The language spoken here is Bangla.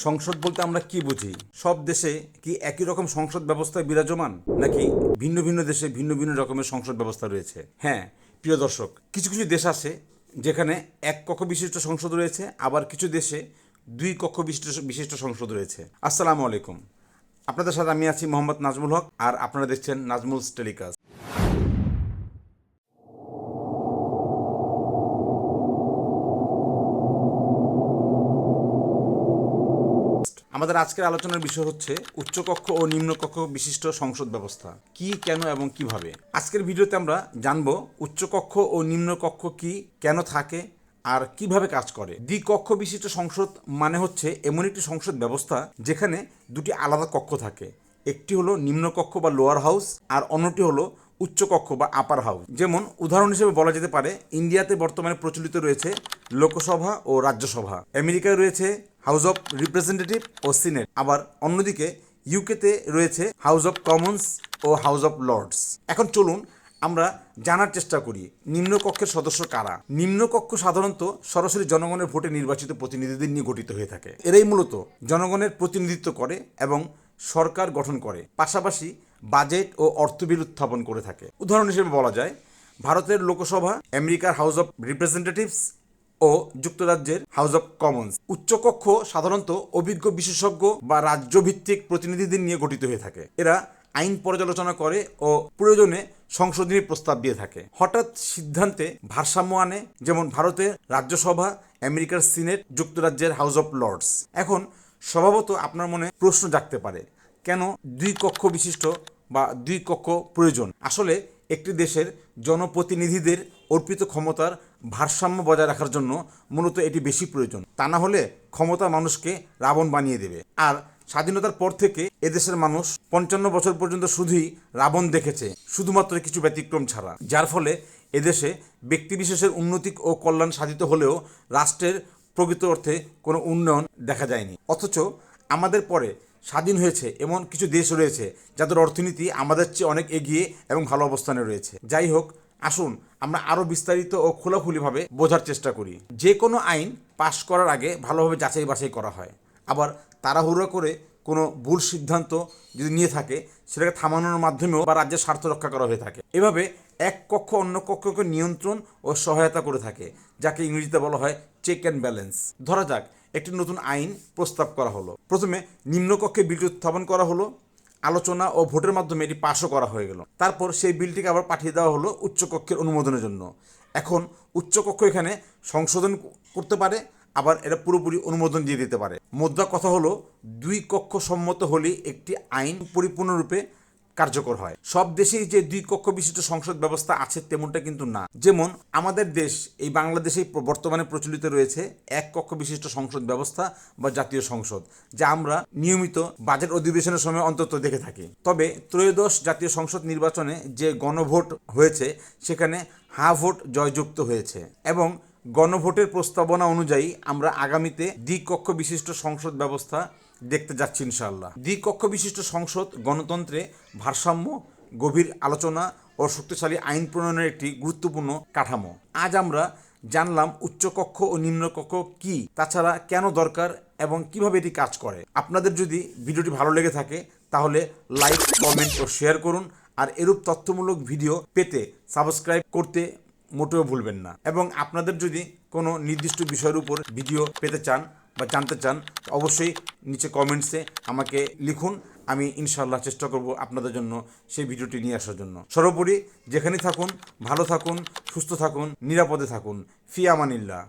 সংসদ বলতে আমরা কি বুঝি? সব দেশে কি একই রকম সংসদ ব্যবস্থা বিরাজমান, নাকি ভিন্ন ভিন্ন দেশে ভিন্ন ভিন্ন রকমের সংসদ ব্যবস্থা রয়েছে? হ্যাঁ প্রিয় দর্শক, কিছু কিছু দেশ আছে যেখানে এক কক্ষ বিশিষ্ট সংসদ রয়েছে, আবার কিছু দেশে দুই কক্ষ বিশিষ্ট সংসদ রয়েছে। আসসালামু আলাইকুম, আপনাদের সাথে আমি আছি মোহাম্মদ নাজমুল হক, আর আপনারা দেখছেন নাজমুলস টেলিকাস্ট। আমাদের আজকের আলোচনার বিষয় হচ্ছে উচ্চকক্ষ ও নিম্নকক্ষ বিশিষ্ট সংসদ ব্যবস্থা কি, কেন এবং কিভাবে। আজকের ভিডিওতে আমরা জানব উচ্চকক্ষ ও নিম্নকক্ষ কি, কেন থাকে আর কিভাবে কাজ করে। দ্বিকক্ষ বিশিষ্ট সংসদ মানে হচ্ছে এমন একটি সংসদ ব্যবস্থা যেখানে দুটি আলাদা কক্ষ থাকে। একটি হলো নিম্নকক্ষ বা লোয়ার হাউস, আর অন্যটি হলো উচ্চকক্ষ বা আপার হাউস। যেমন উদাহরণ হিসেবে বলা যেতে পারে, ইন্ডিয়াতে বর্তমানে প্রচলিত রয়েছে লোকসভা ও রাজ্যসভা, আমেরিকায় রয়েছে হাউস অফ রিপ্রেজেন্টেটিভ ও সিনেট, আবার অন্যদিকে ইউকেতে রয়েছে হাউস অফ কমন্স ও হাউস অফ লর্ডস। এখন চলুন আমরা জানার চেষ্টা করি নিম্নকক্ষের সদস্য কারা। নিম্নকক্ষ সাধারণত সরাসরি জনগণের ভোটে নির্বাচিত প্রতিনিধিদের নিয়ে গঠিত হয়ে থাকে। এরাই মূলত জনগণের প্রতিনিধিত্ব করে এবং সরকার গঠন করে, পাশাপাশি বাজেট ও অর্থ বিল উত্থাপন করে থাকে। উদাহরণ হিসেবে বলা যায় ভারতের লোকসভা, আমেরিকার হাউস অফ রিপ্রেজেন্টেটিভস ও যুক্তরাজ্যের হাউস অফ কমন্স। উচ্চকক্ষ সাধারণত অভিজ্ঞ বিশেষজ্ঞ বা রাজ্যভিত্তিক প্রতিনিধিদের নিয়ে গঠিত হয়ে থাকে। এরা আইন পর্যালোচনা করে ও প্রয়োজনে সংশোধনী প্রস্তাব দিয়ে থাকে। হঠাৎ সিদ্ধান্তে ভারসাম্য আনে, যেমন ভারতের রাজ্যসভা, আমেরিকার সিনেট, যুক্তরাজ্যের হাউস অফ লর্ডস। এখন স্বভাবত আপনার মনে প্রশ্ন জাগতে পারে, কেন দুই কক্ষ বিশিষ্ট বা দুই কক্ষ প্রয়োজন? আসলে একটি দেশের জনপ্রতিনিধিদের অর্পিত ক্ষমতার ভারসাম্য বজায় রাখার জন্য মূলত এটি বেশি প্রয়োজন। তা না হলে ক্ষমতা মানুষকে রাবণ বানিয়ে দেবে। আর স্বাধীনতার পর থেকে এদেশের মানুষ 55 বছর পর্যন্ত শুধুই রাবণ দেখেছে, শুধুমাত্র কিছু ব্যতিক্রম ছাড়া। যার ফলে এদেশে ব্যক্তিবিশেষের উন্নতি ও কল্যাণ সাধিত হলেও রাষ্ট্রের প্রকৃত অর্থে কোনো উন্নয়ন দেখা যায়নি। অথচ আমাদের পরে স্বাধীন হয়েছে এমন কিছু দেশ রয়েছে যাদের অর্থনীতি আমাদের চেয়ে অনেক এগিয়ে এবং ভালো অবস্থানে রয়েছে। যাই হোক, আসুন আমরা আরও বিস্তারিত ও খোলাখুলিভাবে বোঝার চেষ্টা করি। যে কোনো আইন পাশ করার আগে ভালোভাবে যাচাই বাছাই করা হয়। আবার তাড়াহুড়ো করে কোনো ভুল সিদ্ধান্ত যদি নিয়ে থাকে, সেটাকে থামানোর মাধ্যমেও বা রাজ্যের স্বার্থ রক্ষা করা হয়ে থাকে। এভাবে এক কক্ষ অন্য কক্ষকে নিয়ন্ত্রণ ও সহায়তা করে থাকে, যাকে ইংরেজিতে বলা হয় চেক অ্যান্ড ব্যালেন্স। ধরা যাক একটি নতুন আইন প্রস্তাব করা হলো। প্রথমে নিম্নকক্ষে বিলটি উত্থাপন করা হলো, আলোচনা ও ভোটের মাধ্যমে এটি পাশও করা হয়ে গেল। তারপর সেই বিলটিকে আবার পাঠিয়ে দেওয়া হলো উচ্চকক্ষের অনুমোদনের জন্য। এখন উচ্চকক্ষ এখানে সংশোধন করতে পারে, আবার এটা পুরোপুরি অনুমোদন দিয়ে দিতে পারে। মোদ্দা কথা হলো, দুই কক্ষ সম্মত হলেই একটি আইন পরিপূর্ণরূপে কার্যকর হয়। সব দেশেই যে দুই কক্ষ বিশিষ্ট সংসদ ব্যবস্থা আছে তেমনটা কিন্তু না। যেমন আমাদের দেশ, এই বাংলাদেশেই বর্তমানে প্রচলিত রয়েছে এক কক্ষ বিশিষ্ট সংসদ ব্যবস্থা বা জাতীয় সংসদ, যা আমরা নিয়মিত বাজেট অধিবেশনের সময় অন্তত দেখে থাকি। তবে ত্রয়োদশ জাতীয় সংসদ নির্বাচনে যে গণভোট হয়েছে, সেখানে হা ভোট জয়যুক্ত হয়েছে এবং গণভোটের প্রস্তাবনা অনুযায়ী আমরা আগামীতে দ্বিকক্ষ বিশিষ্ট সংসদ ব্যবস্থা দেখতে যাচ্ছি ইনশাআল্লাহ। দ্বিকক্ষ বিশিষ্ট সংসদ গণতন্ত্রে ভারসাম্য, গভীর আলোচনা ও শক্তিশালী আইন প্রণয়নের একটি গুরুত্বপূর্ণ কাঠামো। আজ আমরা জানলাম উচ্চকক্ষ ও নিম্নকক্ষ কি, তাছাড়া কেন দরকার এবং কিভাবে এটি কাজ করে। আপনাদের যদি ভিডিওটি ভালো লেগে থাকে তাহলে লাইক, কমেন্ট ও শেয়ার করুন। আর এরূপ তথ্যমূলক ভিডিও পেতে সাবস্ক্রাইব করতে মোটেও ভুলবেন না। এবং আপনাদের যদি কোনো নির্দিষ্ট বিষয়ের উপর ভিডিও পেতে চান বা জানতে চান, অবশ্যই নিচে কমেন্টসে আমাকে লিখুন। আমি ইনশাআল্লাহ চেষ্টা করব আপনাদের জন্য সেই ভিডিওটি নিয়ে আসার জন্য। সর্বোপরি যেখানেই থাকুন, ভালো থাকুন, সুস্থ থাকুন, নিরাপদে থাকুন। ফি আমানিল্লাহ।